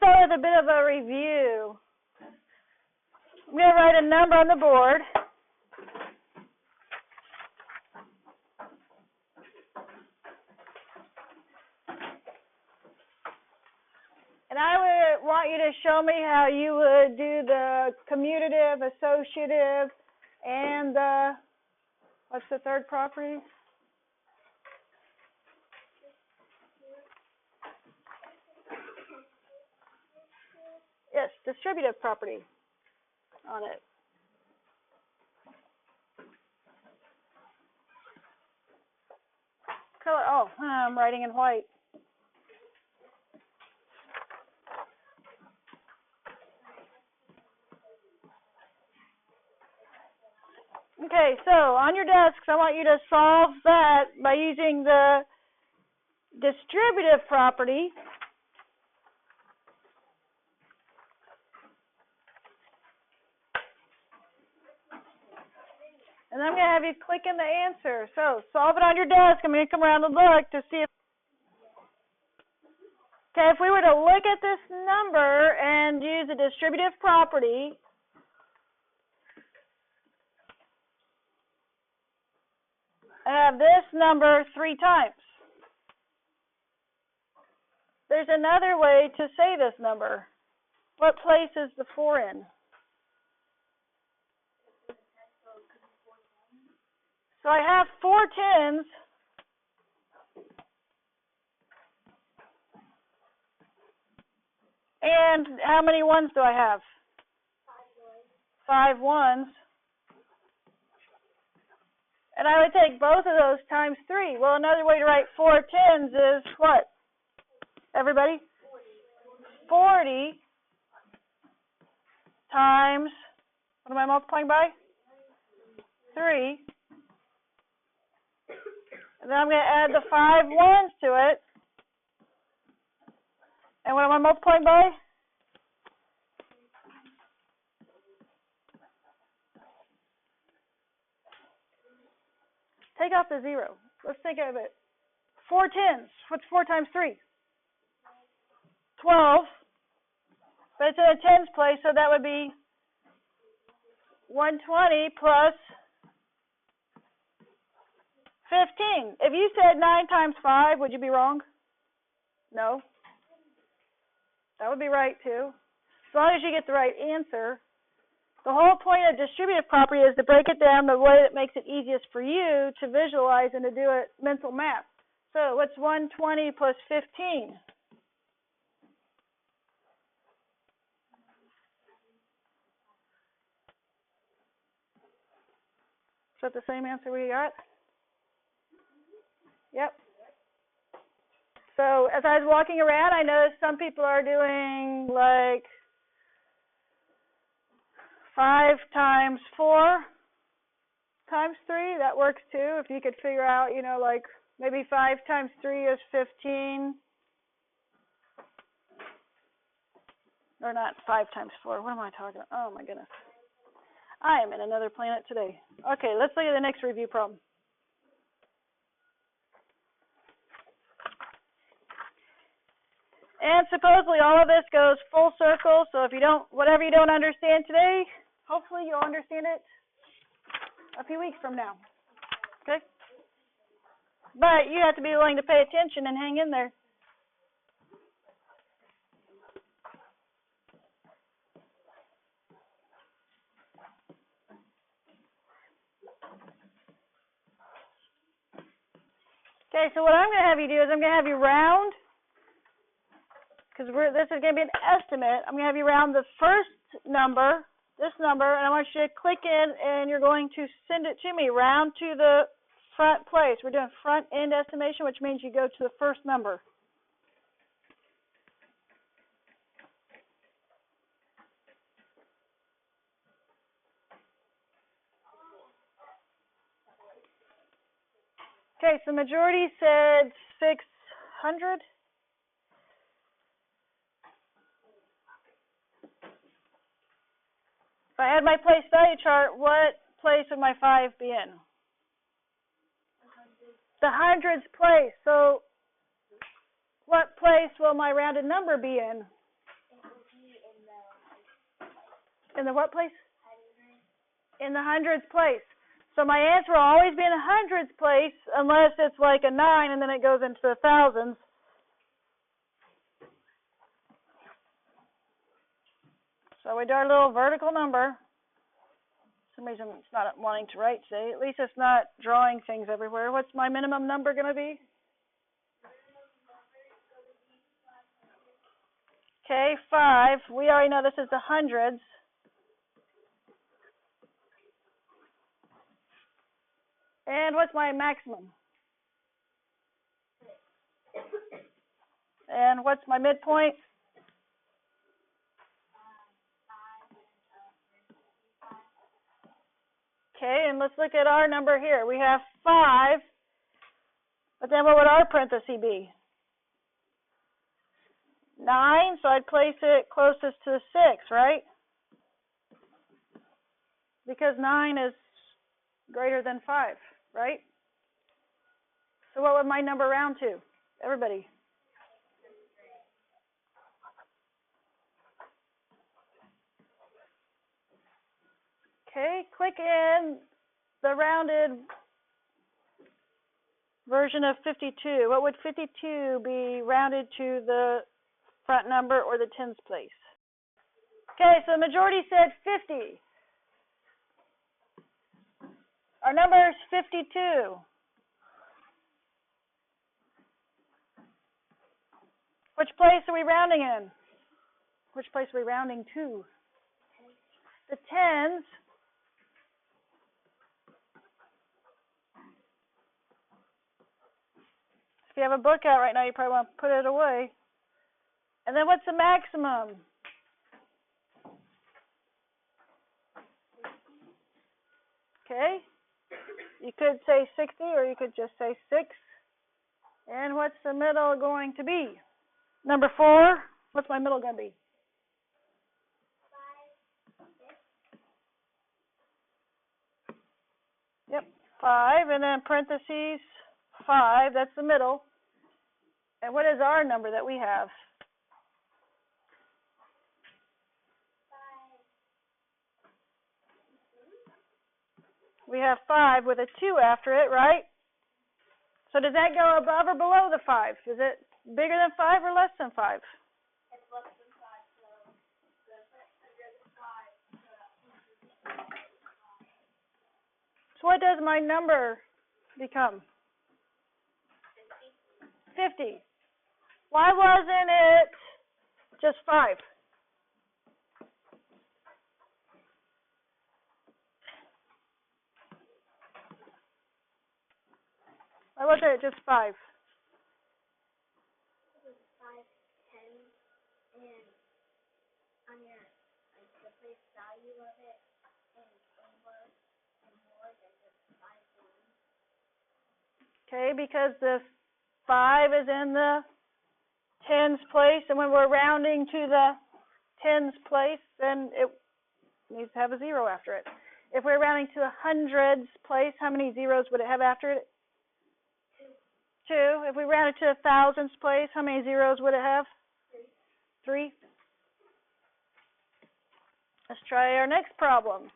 start with a bit of a review. I'm going to write a number on the board. And I would want you to show me how you would do the commutative, associative, and the, what's the third property? Yes, distributive property on it. Color, oh, I'm writing in white. Okay, so on your desks, I want you to solve that by using the distributive property. And I'm going to have you click in the answer. So solve it on your desk. I'm going to come around and look to see if, okay, if we were to look at this number and use the distributive property, I have this number 3 times. There's another way to say this number. What place is the 4 in? So I have 4 tens. And how many ones do I have? 5 ones. And I would take both of those times 3. Well, another way to write 4 tens is what? Everybody? 40 times, what am I multiplying by? 3. And then I'm going to add the 5 ones to it. And what am I multiplying by? Take out the 0. Let's think of it. 4 tens. What's 4 times 3? 12. But it's in a tens place, so that would be 120 plus 15. If you said 9 times 5, would you be wrong? No. That would be right, too. As long as you get the right answer. The whole point of distributive property is to break it down the way that makes it easiest for you to visualize and to do it mental math. So what's 120 plus 15? Is that the same answer we got? Yep. So as I was walking around, I noticed some people are doing like 5 times 4 times 3. That works too. If you could figure out, you know, like maybe 5 times 3 is 15. Or not 5 times 4. What am I talking about? Oh, my goodness. I am in another planet today. Okay, let's look at the next review problem. And supposedly all of this goes full circle, so if you don't, whatever you don't understand today, hopefully you'll understand it a few weeks from now. Okay? But you have to be willing to pay attention and hang in there. Okay, so what I'm going to have you do is I'm going to have you round, because this is going to be an estimate. I'm going to have you round the first number, this number, and I want you to click in, and you're going to send it to me, round to the front place. We're doing front end estimation, which means you go to the first number. Okay, so majority said 600. If I had my place value chart, what place would my 5 be in? The hundreds place. So what place will my rounded number be in? In the what place? In the hundreds place. So my answer will always be in the hundreds place unless it's like a 9 and then it goes into the thousands. So we do our little vertical number. For some reason it's not wanting to write today. At least it's not drawing things everywhere. What's my minimum number going to be? Okay, 5. We already know this is the hundreds. And what's my maximum? And what's my midpoint? Okay, and let's look at our number here. We have 5, but then what would our parenthesis be? 9, so I'd place it closest to the 6, right? Because 9 is greater than 5, right? So what would my number round to? Everybody. Okay, click in the rounded version of 52. What would 52 be rounded to the front number or the tens place? Okay, so the majority said 50. Our number is 52. Which place are we rounding in? Which place are we rounding to? The tens. If you have a book out right now, you probably want to put it away. And then what's the maximum? Okay. You could say 60 or you could just say 6. And what's the middle going to be? Number 4. What's my middle going to be? 5. Yep, 5. And then parentheses 5. That's the middle. And what is our number that we have? 5. We have 5 with a 2 after it, right? So does that go above or below the 5? Is it bigger than 5 or less than 5? It's less than 5, so under the 5. So what does my number become? 50. Why wasn't it just 5? Why wasn't it just 5? 5, 10, and on your, like, the face value of it is over and more than just 5. Okay, because the 5 is in the tens place, and when we're rounding to the tens place, then it needs to have a 0 after it. If we're rounding to the hundreds place, how many zeros would it have after it? 2. If we rounded to the thousands place, how many zeros would it have? 3. Let's try our next problem.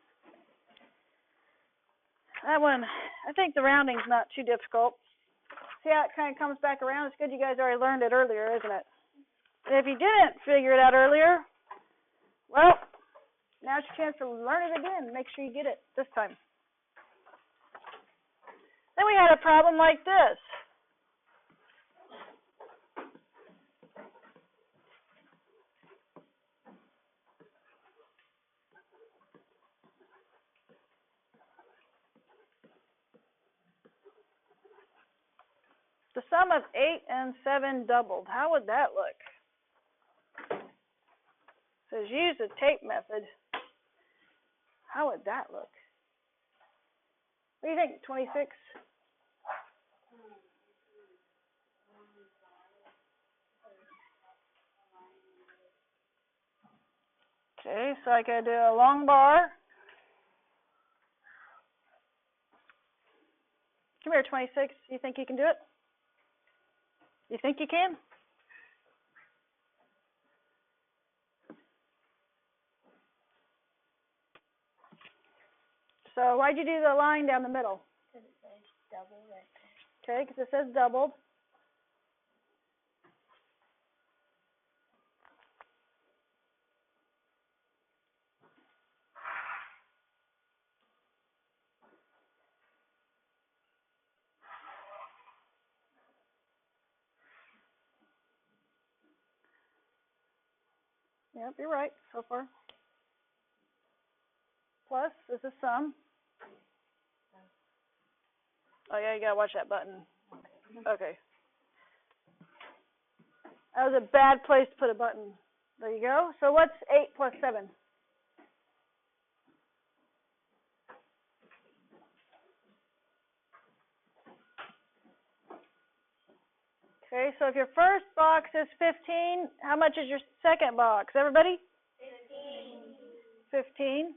That one, I think the rounding's not too difficult. See how it kind of comes back around? It's good you guys already learned it earlier, isn't it? And if you didn't figure it out earlier, well, now's your chance to learn it again. Make sure you get it this time. Then we had a problem like this. The sum of 8 and 7 doubled. How would that look? It says use the tape method. How would that look? What do you think, 26? Okay, so I could do a long bar. Come here, 26. You think you can do it? You think you can? So why'd you do the line down the middle? Because it says double right there. Okay, because it says doubled. Yep, you're right so far. Plus is a sum. Oh yeah, you gotta watch that button. Okay. That was a bad place to put a button. There you go. So what's 8 plus 7? Okay, so if your first box is 15, how much is your second box? Everybody? 15.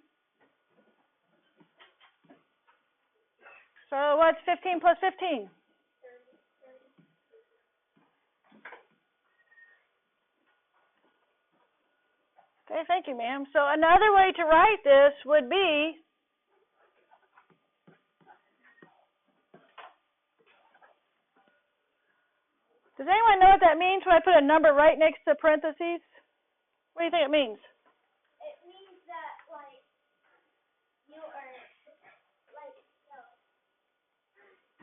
So what's 15 plus 15? Okay, thank you, ma'am. So another way to write this would be does anyone know what that means when I put a number right next to parentheses? What do you think it means? It means that, like, you are, like, no,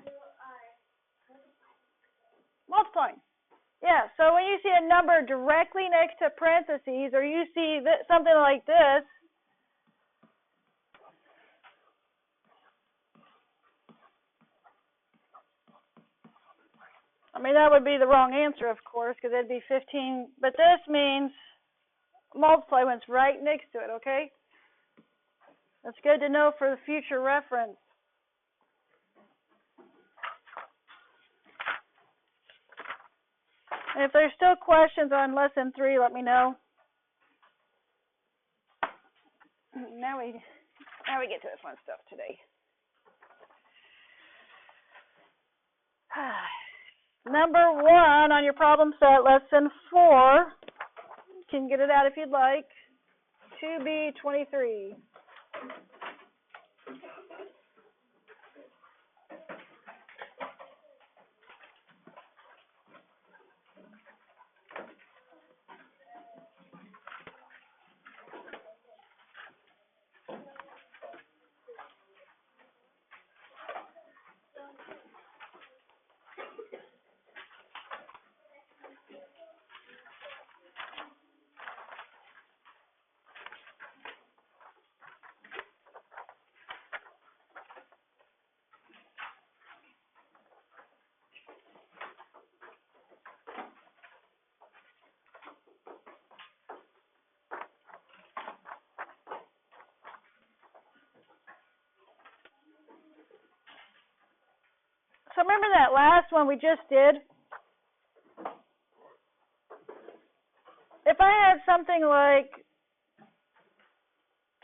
you are Multiplying. Yeah, so when you see a number directly next to parentheses, or you see something like this, I mean, that would be the wrong answer, of course, because it'd be 15, but this means multiply when it's right next to it, okay? That's good to know for the future reference. And if there's still questions on lesson 3, let me know. Now we get to the fun stuff today. Number 1 on your problem set, lesson 4. You can get it out if you'd like. 2B23. So remember that last one we just did? If I had something like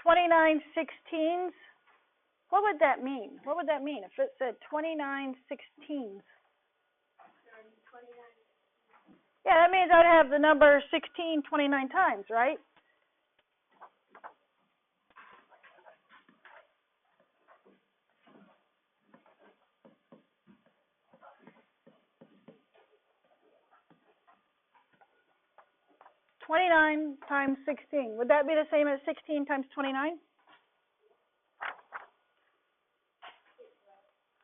29 sixteens, what would that mean? What would that mean if it said 29 sixteens? Yeah, that means I'd have the number 16 29 times, right? $29 times 16. Would that be the same as 16 times 29?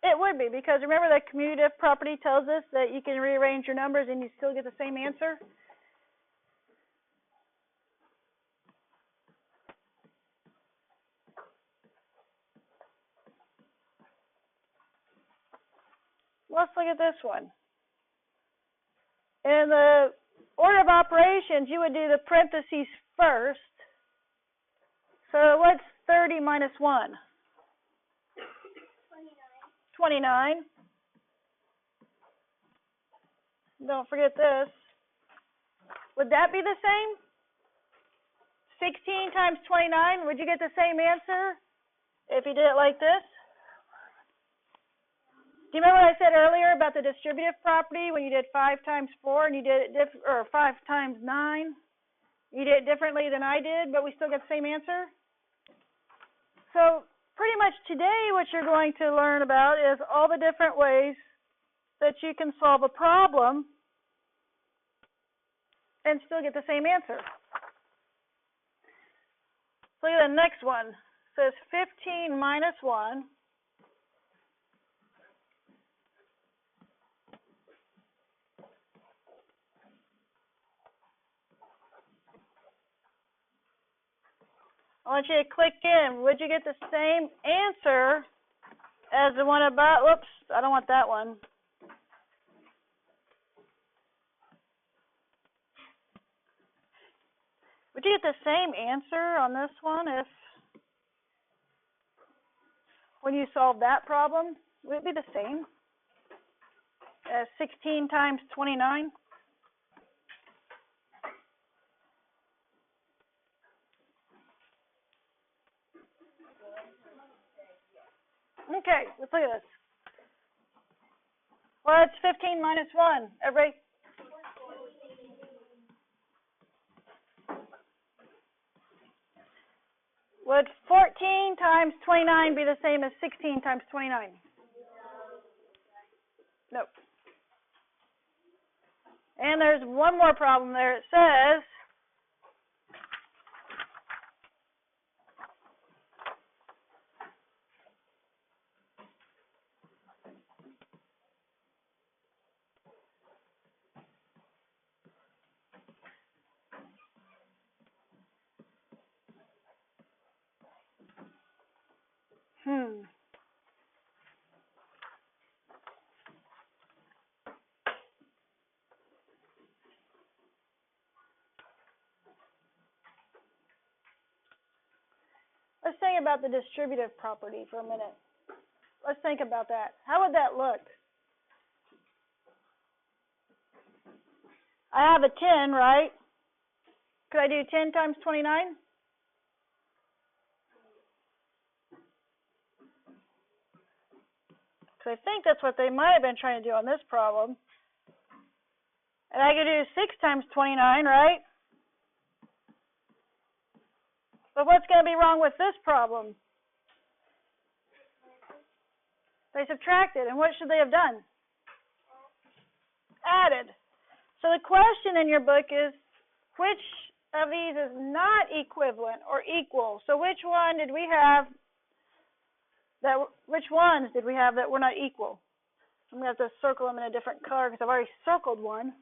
It would be, because remember that commutative property tells us that you can rearrange your numbers and you still get the same answer? Let's look at this one. In the order of operations, you would do the parentheses first. So what's 30 minus 1? 29. Don't forget this. Would that be the same? 16 times 29, would you get the same answer if you did it like this? Do you remember what I said earlier about the distributive property when you did 5 times 4 and you did it or 5 times 9? You did it differently than I did, but we still get the same answer? So pretty much today what you're going to learn about is all the different ways that you can solve a problem and still get the same answer. So look at the next one. It says 15 minus 1 I want you to click in. Would you get the same answer as the one above? Whoops, I don't want that one. Would you get the same answer on this one if, when you solve that problem, would it be the same as 16 times 29? Okay, let's look at this. What's 15 minus 1? Everybody? Would 14 times 29 be the same as 16 times 29? Nope. And there's one more problem there. It says let's think about the distributive property for a minute. Let's think about that. How would that look? I have a 10, right? Could I do 10 times 29? So I think that's what they might have been trying to do on this problem. And I could do 6 times 29, right? But what's going to be wrong with this problem? They subtracted, and what should they have done? Added. So the question in your book is, which of these is not equivalent or equal? So which one did we have that? Which ones did we have that were not equal? I'm going to have to circle them in a different color because I've already circled one.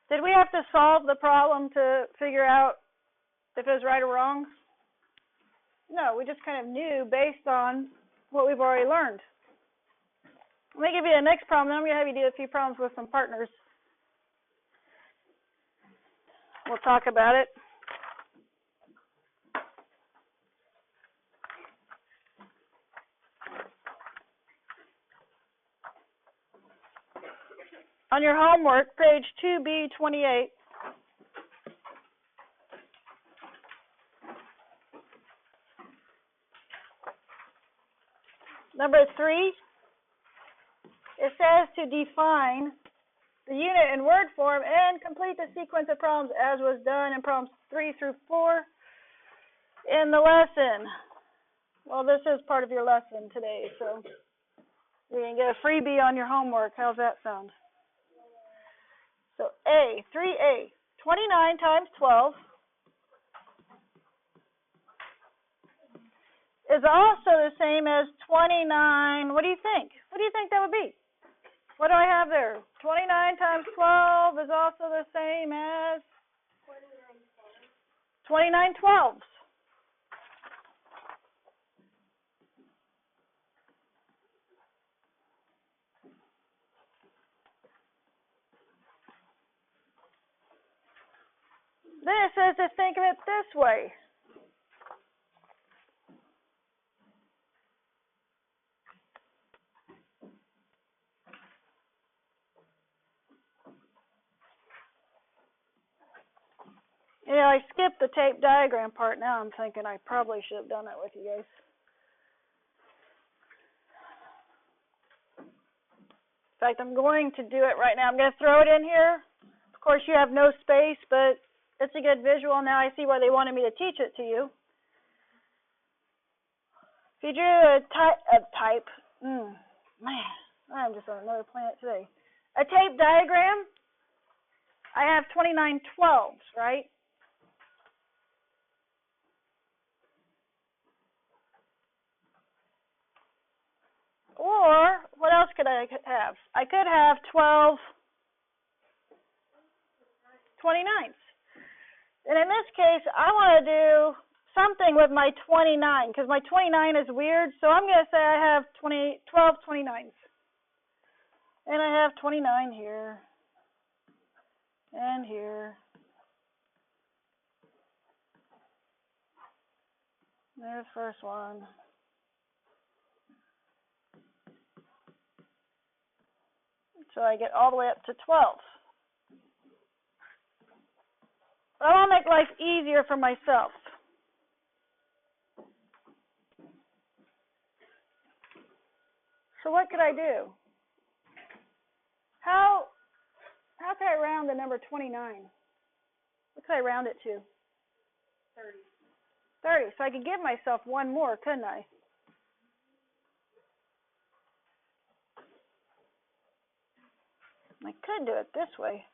Did we have to solve the problem to figure out if it was right or wrong? No, we just kind of knew based on what we've already learned. Let me give you the next problem, then I'm going to have you do a few problems with some partners. We'll talk about it. On your homework, page 2B28, number 3, it says to define the unit in word form and complete the sequence of problems as was done in problems 3 through 4 in the lesson. Well, this is part of your lesson today, so you can get a freebie on your homework. How's that sound? So A, 3A, 29 times 12 is also the same as 29. What do you think? What do you think that would be? What do I have there? 29 times 12 is also the same as 29 twelves. Then it says to think of it this way. You know, I skipped the tape diagram part. Now I'm thinking I probably should have done that with you guys. In fact, I'm going to do it right now. I'm going to throw it in here. Of course, you have no space, but it's a good visual. Now I see why they wanted me to teach it to you. If you drew a type, man, I'm just on another planet today. A tape diagram, I have 29 12s, right? Or, what else could I have? I could have 12 29s. And in this case, I want to do something with my 29, because my 29 is weird, so I'm going to say I have 12 29s. And I have 29 here, and here. There's the first one. So I get all the way up to 12. But I want to make life easier for myself. So what could I do? How can I round the number 29? What could I round it to? 30. 30. So I could give myself one more, couldn't I? I could do it this way.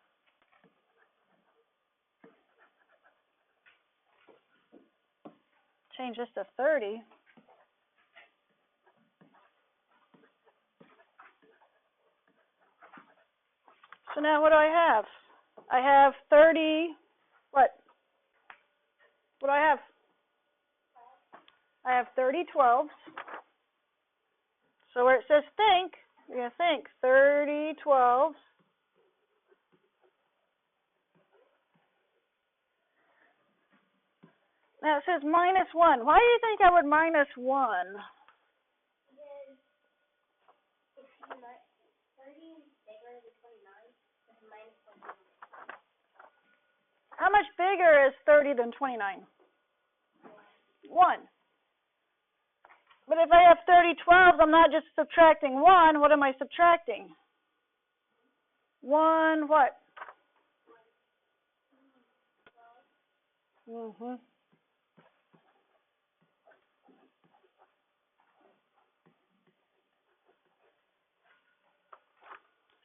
Change this to 30. So now what do I have? I have 30, what? What do I have? I have 30 12s. So where it says think, you're going to think 30 12s. Now it says minus 1. Why do you think I would minus 1? Because if 30 is bigger than 29, then minus 1. How much bigger is 30 than 29? 1. But if I have 30 12s, I'm not just subtracting 1. What am I subtracting? 1 what?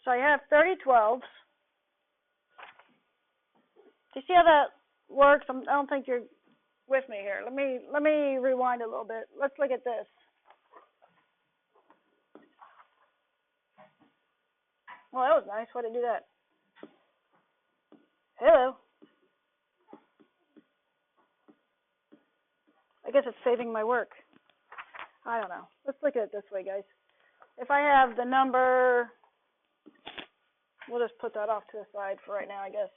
So I have 30 12s. Do you see how that works? I don't think you're with me here. Let me rewind a little bit. Let's look at this. Well, that was nice. Why did it do that? Hello. I guess it's saving my work. I don't know. Let's look at it this way, guys. If I have the number, we'll just put that off to the side for right now, I guess.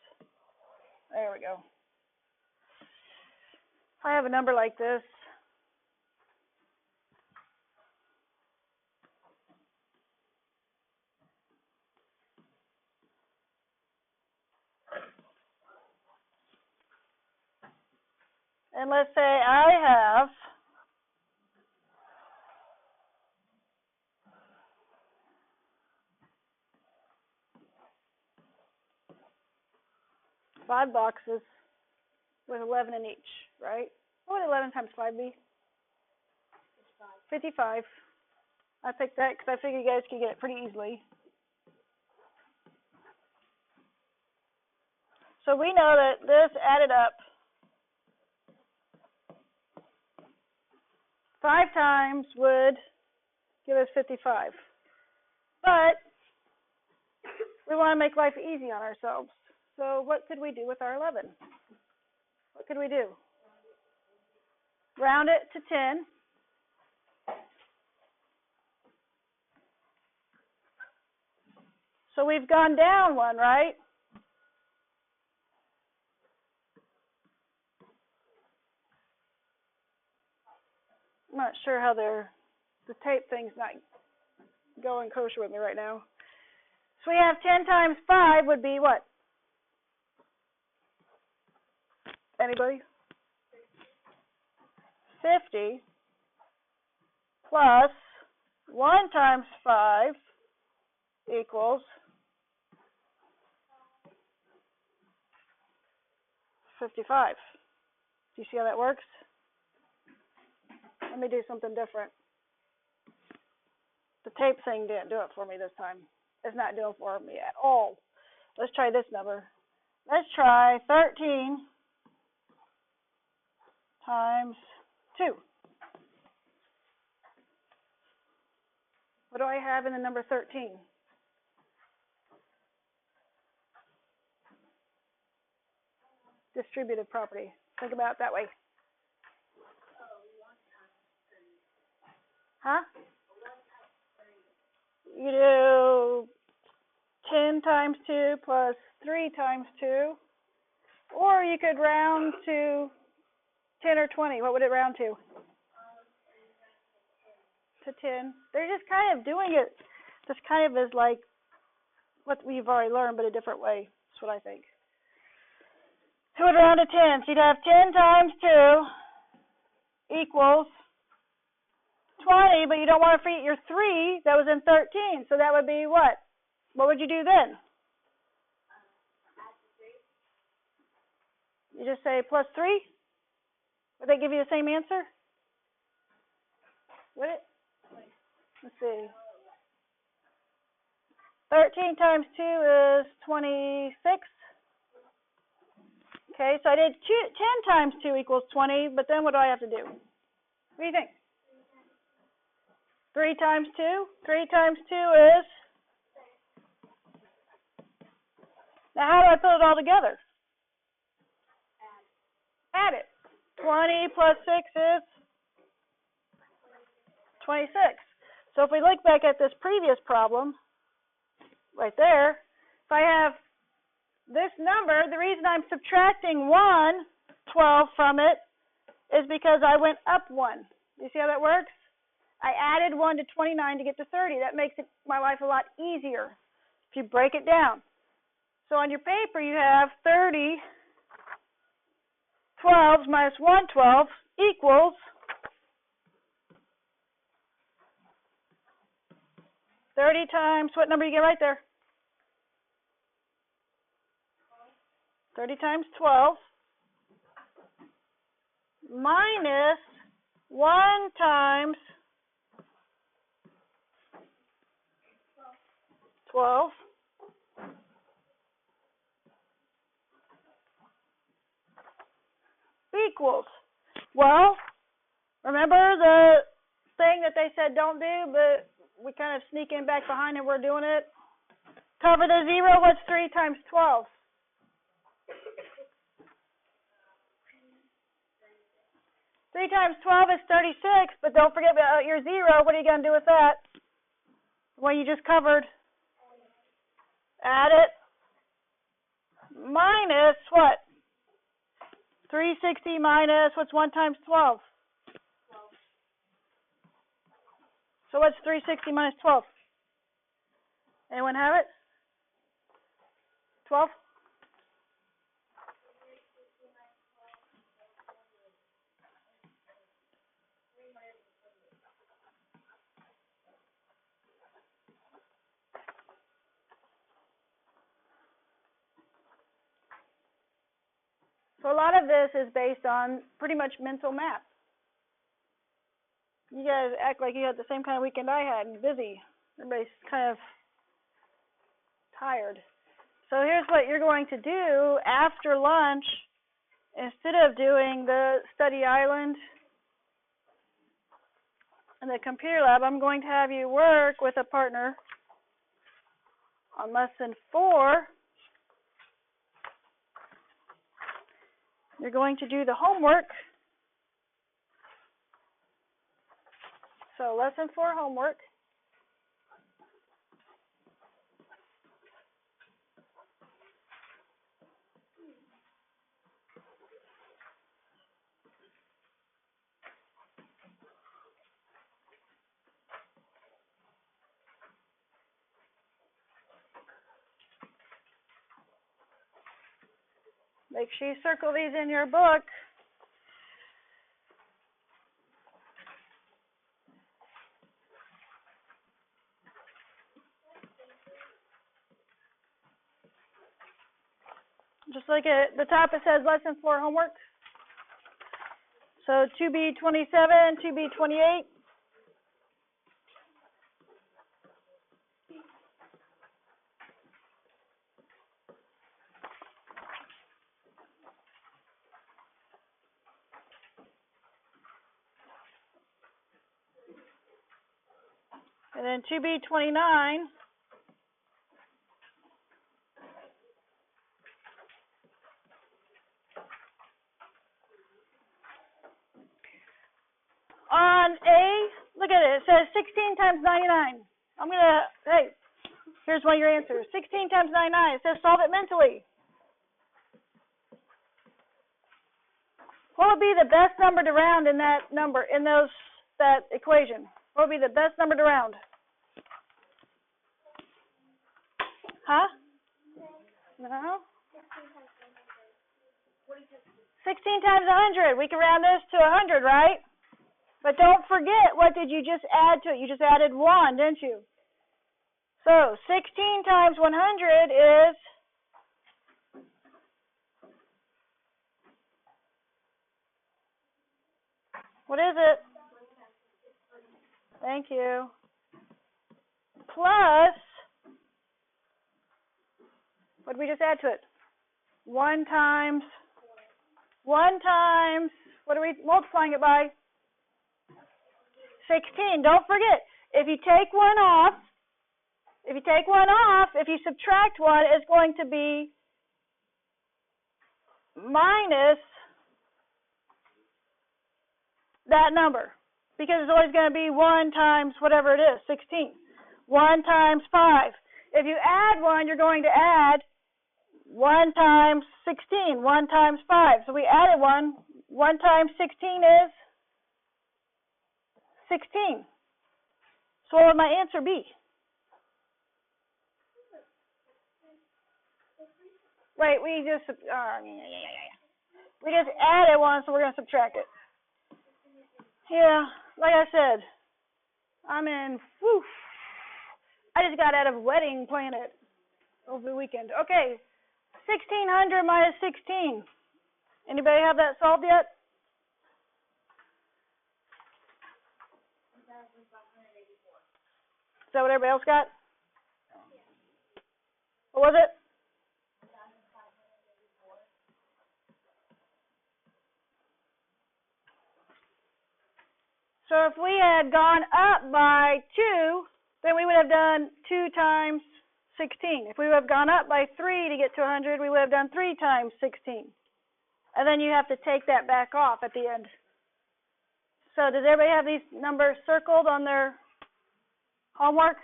There we go. If I have a number like this, and let's say I have five boxes with 11 in each, right? What would 11 times 5 be? 55. I picked that because I figured you guys could get it pretty easily. So we know that this added up 5 times would give us 55. But we want to make life easy on ourselves. So what could we do with our 11? What could we do? Round it to 10. So we've gone down one, right? I'm not sure how the tape thing's not going kosher with me right now. So we have 10 times 5 would be what? Anybody? 50 plus 1 times 5 equals 55. Do you see how that works? Let me do something different. The tape thing didn't do it for me this time. It's not doing it for me at all. Let's try this number. Let's try 13 times 2. What do I have in the number 13? Distributive property. Think about it that way. Huh? You do 10 times 2 plus 3 times 2. Or you could round to 10 or 20. What would it round to? To 10. They're just kind of doing it just kind of as like what we've already learned, but a different way. That's what I think. Who would round to 10? So you'd have 10 times 2 equals 20, but you don't want to forget your 3 that was in 13. So that would be what? What would you do then? You just say plus 3? Would they give you the same answer? Would it? Let's see. 13 times 2 is 26. Okay, so I did 10 times 2 equals 20, but then what do I have to do? What do you think? 3 times 2? 3 times 2 is? Now how do I put it all together? Add it. 20 plus 6 is? 26. So if we look back at this previous problem, right there, if I have this number, the reason I'm subtracting 12 from it is because I went up 1. You see how that works? I added 1 to 29 to get to 30. That makes my life a lot easier if you break it down. So on your paper you have 30 12s minus 112 equals 30 times, what number you get right there? 30 times 12 minus 1 times 12 equals, well, remember the thing that they said don't do, but we kind of sneak in back behind and we're doing it? Cover the 0. What's 3 times 12? 3 times 12 is 36, but don't forget about your 0. What are you going to do with that? What you just covered? Add it. Minus what? 360 minus, what's 1 times 12? So what's 360 minus 12? Anyone have it? 12? So a lot of this is based on pretty much mental math. You guys act like you had the same kind of weekend I had, and busy. Everybody's kind of tired. So here's what you're going to do after lunch. Instead of doing the study island and the computer lab, I'm going to have you work with a partner on lesson 4. You're going to do the homework. So lesson 4 homework. Make sure you circle these in your book. Just like at the top it says lesson 4 homework. So 2B27, 2B28. And then 2B29. On A, look at it. It says 16 times 99. Hey, here's one of your answers. 16 times 99. It says solve it mentally. What would be the best number to round in that that equation? What would be the best number to round? Huh? No? 16 times 100. We can round this to 100, right? But don't forget, what did you just add to it? You just added 1, didn't you? So 16 times 100 is... What is it? Thank you. Plus, what did we just add to it? 1 times, what are we multiplying it by? 16. Don't forget, if you take one off, if you subtract 1, it's going to be minus that number, because it's always going to be 1 times whatever it is, 16. 1 times 5. If you add 1, you're going to add 1 times 16, 1 times 5. So we added 1. 1 times 16 is 16. So what would my answer be? Wait, we just added 1, so we're going to subtract it. Yeah, like I said, I just got out of Wedding Planet over the weekend. Okay, 1600 minus 16. Anybody have that solved yet? Is that what everybody else got? What was it? So if we had gone up by 2, then we would have done 2 times 16. If we would have gone up by 3 to get to 100, we would have done 3 times 16. And then you have to take that back off at the end. So does everybody have these numbers circled on their homework?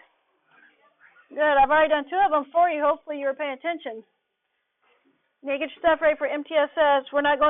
Good. I've already done 2 of them for you. Hopefully you were paying attention. You get your stuff ready for MTSS. We're not going